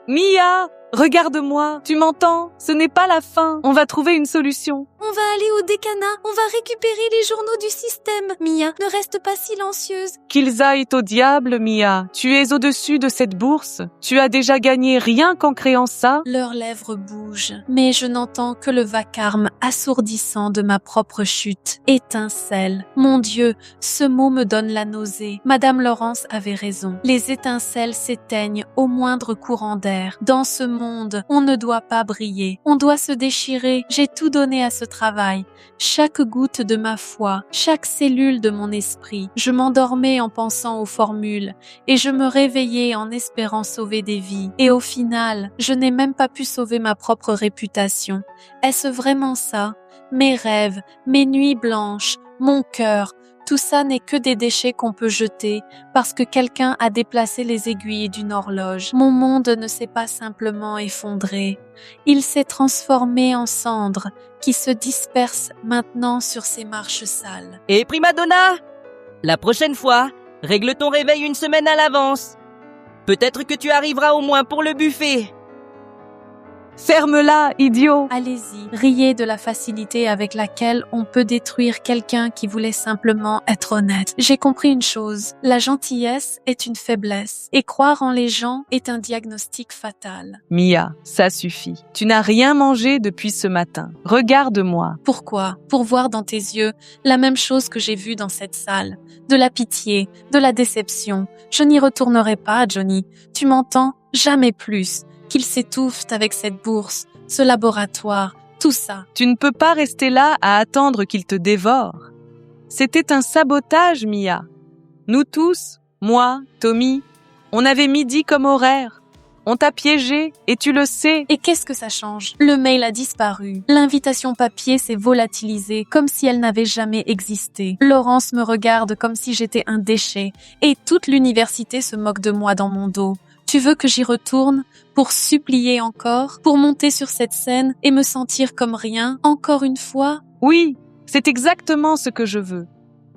Mia, regarde-moi, tu m'entends? Ce n'est pas la fin, on va trouver une solution. On va aller au décanat, on va récupérer les journaux du système. Mia, ne reste pas silencieuse. Qu'ils aillent au diable, Mia. Tu es au-dessus de cette bourse. Tu as déjà gagné rien qu'en créant ça. Leurs lèvres bougent, mais je n'entends que le vacarme assourdissant de ma propre chute. Étincelle. Mon Dieu, ce mot me donne la nausée. Madame Laurence avait raison. Les étincelles s'éteignent au moindre courant d'air. Dans ce monde, on ne doit pas briller. On doit se déchirer. J'ai tout donné à ce travail. Chaque goutte de ma foi, chaque cellule de mon esprit. Je m'endormais en pensant aux formules et je me réveillais en espérant sauver des vies. Et au final, je n'ai même pas pu sauver ma propre réputation. Est-ce vraiment ça? Mes rêves, mes nuits blanches, mon cœur, tout ça n'est que des déchets qu'on peut jeter parce que quelqu'un a déplacé les aiguilles d'une horloge. Mon monde ne s'est pas simplement effondré. Il s'est transformé en cendres qui se dispersent maintenant sur ces marches sales. Et prima donna, la prochaine fois, règle ton réveil une semaine à l'avance. Peut-être que tu arriveras au moins pour le buffet. Ferme-la, idiot! Allez-y, riez de la facilité avec laquelle on peut détruire quelqu'un qui voulait simplement être honnête. J'ai compris une chose, la gentillesse est une faiblesse et croire en les gens est un diagnostic fatal. Mia, ça suffit. Tu n'as rien mangé depuis ce matin. Regarde-moi. Pourquoi? Pour voir dans tes yeux la même chose que j'ai vue dans cette salle. De la pitié, de la déception. Je n'y retournerai pas, Johnny. Tu m'entends? Jamais plus. Qu'il s'étouffe avec cette bourse, ce laboratoire, tout ça. Tu ne peux pas rester là à attendre qu'il te dévore. C'était un sabotage, Mia. Nous tous, moi, Tommy, on avait midi comme horaire. On t'a piégé et tu le sais. Et qu'est-ce que ça change? Le mail a disparu. L'invitation papier s'est volatilisée comme si elle n'avait jamais existé. Laurence me regarde comme si j'étais un déchet et toute l'université se moque de moi dans mon dos. Tu veux que j'y retourne pour supplier encore, pour monter sur cette scène et me sentir comme rien, encore une fois? Oui, c'est exactement ce que je veux.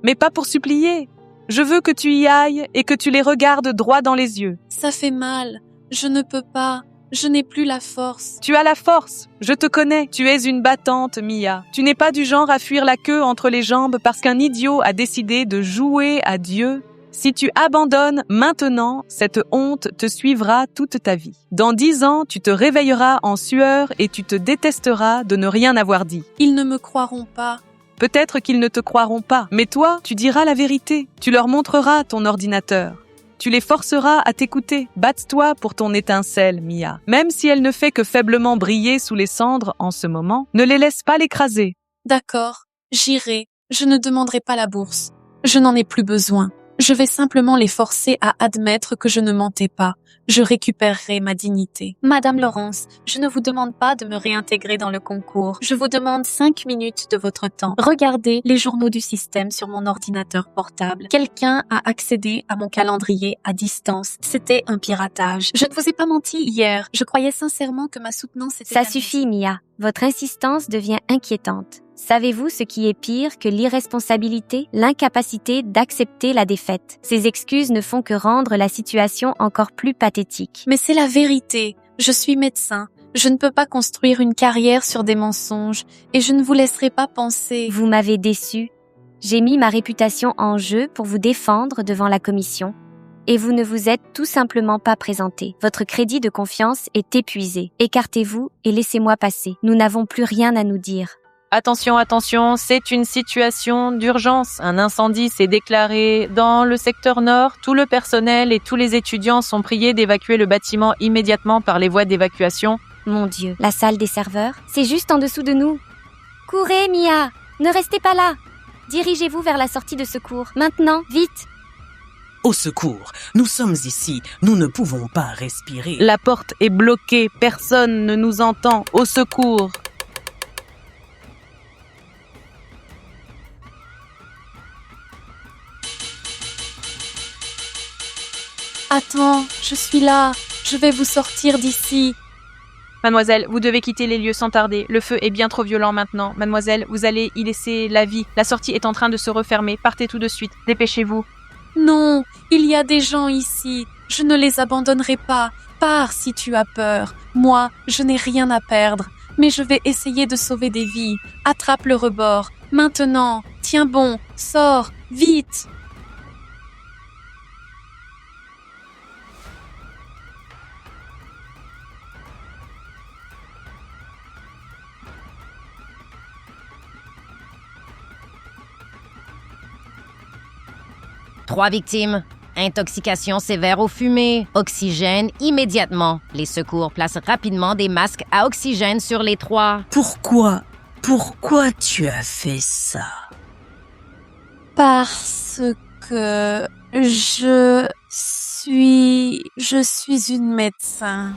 Mais pas pour supplier. Je veux que tu y ailles et que tu les regardes droit dans les yeux. Ça fait mal. Je ne peux pas. Je n'ai plus la force. Tu as la force. Je te connais. Tu es une battante, Mia. Tu n'es pas du genre à fuir la queue entre les jambes parce qu'un idiot a décidé de jouer à Dieu. Si tu abandonnes maintenant, cette honte te suivra toute ta vie. Dans 10 ans, tu te réveilleras en sueur et tu te détesteras de ne rien avoir dit. Ils ne me croiront pas. Peut-être qu'ils ne te croiront pas, mais toi, tu diras la vérité. Tu leur montreras ton ordinateur. Tu les forceras à t'écouter. Batte-toi pour ton étincelle, Mia. Même si elle ne fait que faiblement briller sous les cendres en ce moment, ne les laisse pas l'écraser. D'accord, j'irai. Je ne demanderai pas la bourse. Je n'en ai plus besoin. Je vais simplement les forcer à admettre que je ne mentais pas. Je récupérerai ma dignité. Madame Laurence, je ne vous demande pas de me réintégrer dans le concours. Je vous demande 5 minutes de votre temps. Regardez les journaux du système sur mon ordinateur portable. Quelqu'un a accédé à mon calendrier à distance. C'était un piratage. Je ne vous ai pas menti hier. Je croyais sincèrement que ma soutenance était... Ça suffit, Mia. Votre insistance devient inquiétante. Savez-vous ce qui est pire que l'irresponsabilité, l'incapacité d'accepter la défaite? Ces excuses ne font que rendre la situation encore plus pathétique. Mais c'est la vérité. Je suis médecin. Je ne peux pas construire une carrière sur des mensonges et je ne vous laisserai pas penser... Vous m'avez déçu. J'ai mis ma réputation en jeu pour vous défendre devant la commission. Et vous ne vous êtes tout simplement pas présenté. Votre crédit de confiance est épuisé. Écartez-vous et laissez-moi passer. Nous n'avons plus rien à nous dire. Attention, attention, c'est une situation d'urgence. Un incendie s'est déclaré dans le secteur nord. Tout le personnel et tous les étudiants sont priés d'évacuer le bâtiment immédiatement par les voies d'évacuation. Mon Dieu, la salle des serveurs, c'est juste en dessous de nous. Courez, Mia, ne restez pas là. Dirigez-vous vers la sortie de secours. Maintenant, vite. Au secours, nous sommes ici, nous ne pouvons pas respirer. La porte est bloquée, personne ne nous entend. Au secours. Attends, je suis là. Je vais vous sortir d'ici. Mademoiselle, vous devez quitter les lieux sans tarder. Le feu est bien trop violent maintenant. Mademoiselle, vous allez y laisser la vie. La sortie est en train de se refermer. Partez tout de suite. Dépêchez-vous. Non, il y a des gens ici. Je ne les abandonnerai pas. Pars si tu as peur. Moi, je n'ai rien à perdre. Mais je vais essayer de sauver des vies. Attrape le rebord. Maintenant. Tiens bon. Sors. Vite. Trois victimes. Intoxication sévère aux fumées. Oxygène immédiatement. Les secours placent rapidement des masques à oxygène sur les trois. Pourquoi tu as fait ça? Parce que je suis une médecin.